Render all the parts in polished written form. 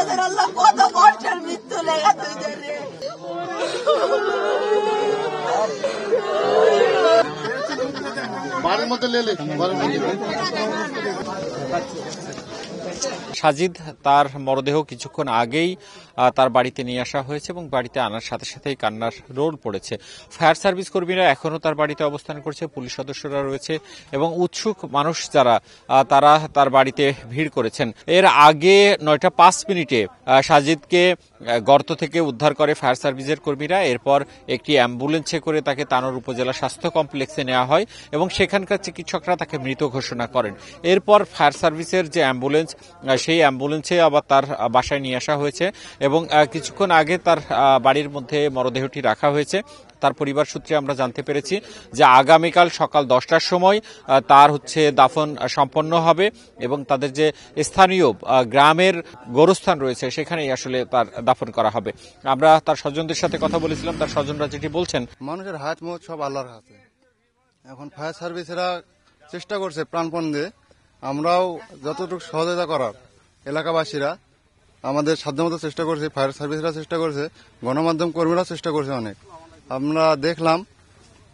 আমাদের আল্লাহ কত কষ্টের মৃত্যু লেগে তুই রে। সাজিদ তার মরদেহ কিছুক্ষণ আগেই তার বাড়িতে নিয়ে আসা হয়েছে এবং বাড়িতে আনার সাথে সাথেই কান্নার রোল পড়েছে। ফায়ার সার্ভিস কর্মীরা এখনও তার বাড়িতে অবস্থান করছে, পুলিশ সদস্যরা রয়েছে এবং উৎসুক মানুষ যারা তারা তার বাড়িতে ভিড় করেছেন। এর আগে 9টা 5 মিনিটে সাজিদকে গর্ত থেকে উদ্ধার করে ফায়ার সার্ভিসের কর্মীরা। এরপর একটি অ্যাম্বুলেন্সে করে তাকে তানোর উপজেলা স্বাস্থ্য কমপ্লেক্সে নেওয়া হয় এবং সেখানকার চিকিৎসকরা তাকে মৃত ঘোষণা করেন। এরপর ফায়ার সার্ভিসের যে অ্যাম্বুলেন্স, সেই অ্যাম্বুলেন্সে আবার তার বাসায় নিয়ে আসা হয়েছে এবং কিছুক্ষণ আগে তার বাড়ির মধ্যে মরদেহটি রাখা হয়েছে। তার পরিবার সূত্রে আমরা জানতে পেরেছি যে আগামীকাল সকাল 10টার সময় তার দাফন সম্পন্ন হবে এবং তাদের যে স্থানীয় গ্রামের গোরস্থান রয়েছে সেখানেই আসলে তার দাফন করা হবে। আমরা তার স্বজনদের সাথে কথা বলেছিলাম, তার স্বজনরা যেটি বলছেন, মানুষের হাত মুখ সব আল্লাহর হাতে। এখন ফায়ার সার্ভিসেরা চেষ্টা করছে প্রাণপণ দিয়ে, আমরাও যতটুকু সহযোগিতা করার এলাকাবাসীরা আমাদের সাধ্যমতো চেষ্টা করছে, ফায়ার সার্ভিসরা চেষ্টা করছে, গণমাধ্যম কর্মীরা চেষ্টা করছে অনেক। আমরা দেখলাম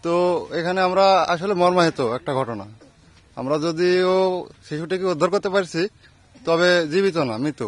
তো এখানে আমরা আসলে মর্মাহত একটা ঘটনা। আমরা যদিও শিশুটিকে উদ্ধার করতে পারছি, তবে জীবিত না, মৃত।